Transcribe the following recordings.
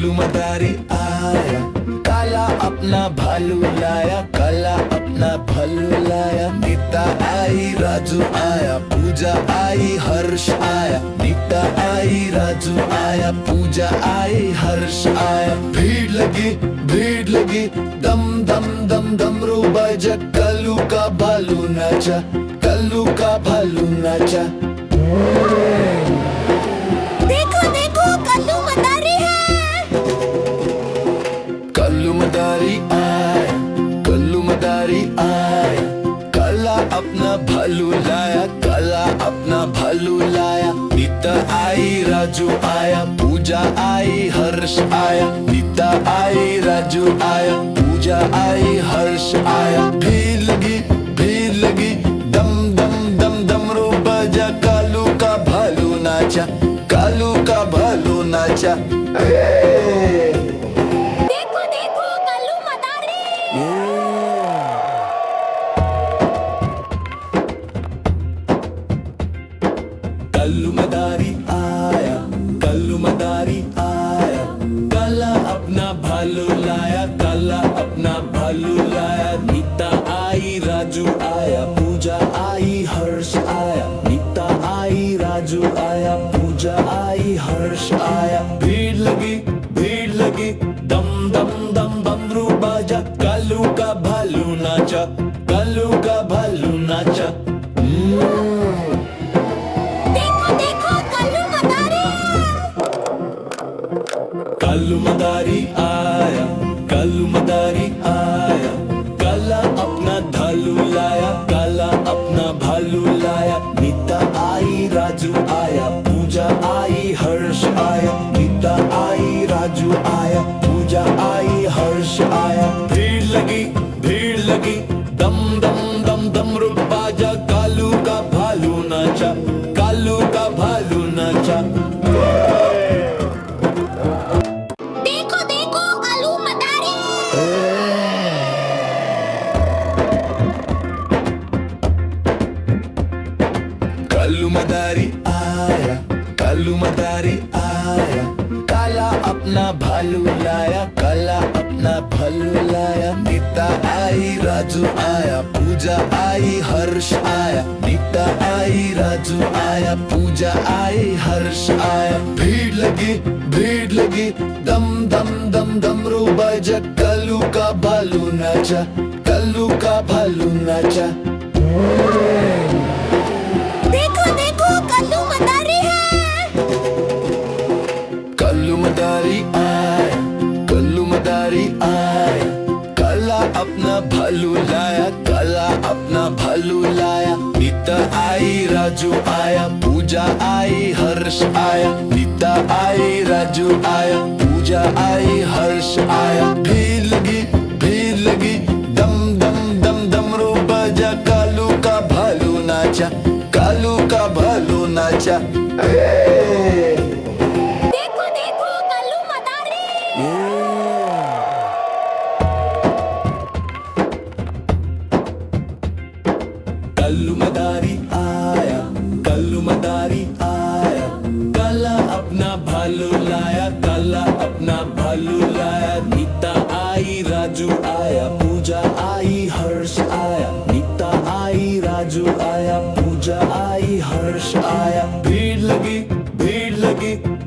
कल्लू मदारी आया, काला अपना भालू लाया, काला अपना भालू लाया। नीता आई राजू आया, पूजा आई हर्ष आया। नीता आई राजू आया, पूजा आई हर्ष आया। भीड़ लगी, दम दम दम डमरू बजा। कल्लू का भालू नाचा, कल्लू का भालू नाचा। देखो देखो कल्लू मदारी है। कल्लू मदारी आया, कल्लू मदारी आया। काला अपना भालू लाया, काला अपना भालू लाया। नीता आई राजू आया, पूजा आई हर्ष आया। नीता आई राजू आया, पूजा आई हर्ष आया। भीड़ लगी, दम दम दम डमरू बजा। कालू का भालू नाचा, कालू का भालू नाचा। देखो देखो कल्लू मदारी। कल्लू मदारी आया, कल्लू मदारी आया। काला अपना भालू लाया, काला अपना भालू लाया। नीता आई राजू आया, पूजा आई हर्ष आया। नीता आई राजू आया, पूजा आई हर्ष आया। भीड़ लगी, दम दम दम डमरू बाजा। कालू का भालू नाचा, कालू का भालू नाचा। देखो देखो कल्लू मदारी। कल्लू मदारी आया, कल्लू मदारी आया। काला अपना भालू लाया, काला अपना भालू लाया। नीता आई राजू आया, पूजा आई हर्ष आया। नीता आई राजू आया, पूजा आई हर्ष आया। भीड़ लगी, दम दम दम डमरू बाजा। कालू का भालू नाचा, कालू का भालू नाचा। देखो देखो कल्लू मदारी। कल्लू मदारी आया, कल्लू मदारी आया। काला अपना भालू लाया, काला अपना भालू लाया। नीता आई राजू आया, पूजा आई हर्ष आया। नीता आई राजू आया, पूजा आई हर्ष आया। भीड़ लगी, दम दम दम डमरू बजा। कल्लू का भालू नाचा, कल्लू का भालू नाचा। देखो देखो कल्लू मदारी है। कल्लू मदारी आया, कल्लू मदारी आया। काला अपना भालू लाया, काला अपना भालू लाया। नीता आई राजू आया, पूजा आई हर्ष आया। नीता आई राजू आया, पूजा आई हर्ष आया। भीड़ लगी, दम दम दम डमरू बजा। कालू का भालू नाचा, कालू का भालू नाचा। देखो देखो कल्लू मदारी। कल्लू मदारी आया, कल्लू मदारी आया। काला अपना भालू लाया, काला अपना भालू लाया। नीता आई राजू आया, पूजा आई हर्ष आया। नीता आई राजू आया, पूजा आई हर्ष आया। भीड़ लगी,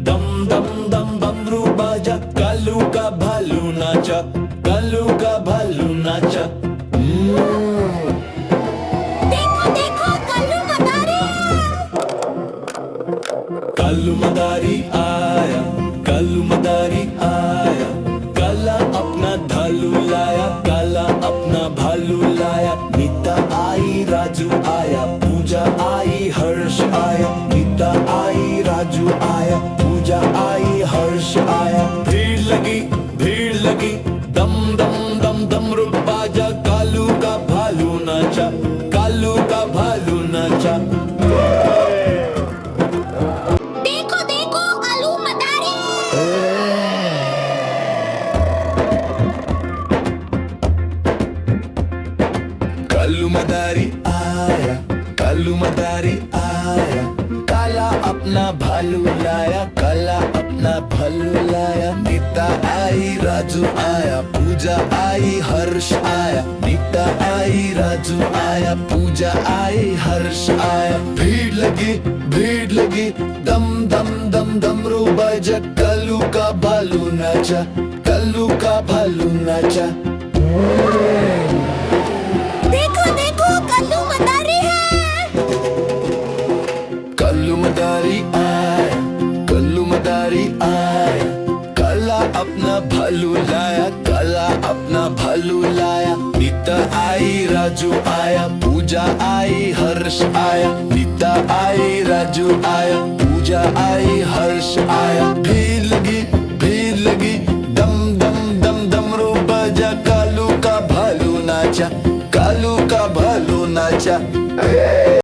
दम दम दम डमरू बाजा। कालू का भालू नाचा, कालू का भालू नाचा। देखो देखो कल्लू मदारी। कल्लू मदारी आया, कल्लू मदारी आया। काला अपना भालू लाया, काला अपना भालू लाया। नीता आई राजू आया, पूजा आई हर्ष आया। नीता आई राजू आया, पूजा आई हर्ष आया। भीड़ लगी, दम दम दम डमरू बाजा। कालू का भालू नाचा, कालू का भालू नाचा। देखो देखो कल्लू मदारी। कल्लू मदारी आया, कल्लू मदारी आया। काला अपना भालू लाया, काला अपना भालू लाया। आया, नीता आई, राजू आया, पूजा आई, हर्ष आया। नीता आई, राजू आया, पूजा आई, हर्ष आया। भीड़ लगी, दम दम दम डमरू बजा, कल्लू का भालू नाचा, कल्लू का भालू नाचा। देखो देखो कल्लू मदारी है। कल्लू मदारी आया, कल्लू मदारी आया, काला अपना भालू लाया, काला अपना भालू लाया। नीता आई, राजू आया, पूजा आई, हर्ष आया। नीता आई, राजू आया, पूजा आई, हर्ष आया। भीड़ लगी, दम दम दम डमरू बजा, कालू का भालू नाचा, कालू का भालू नाचा।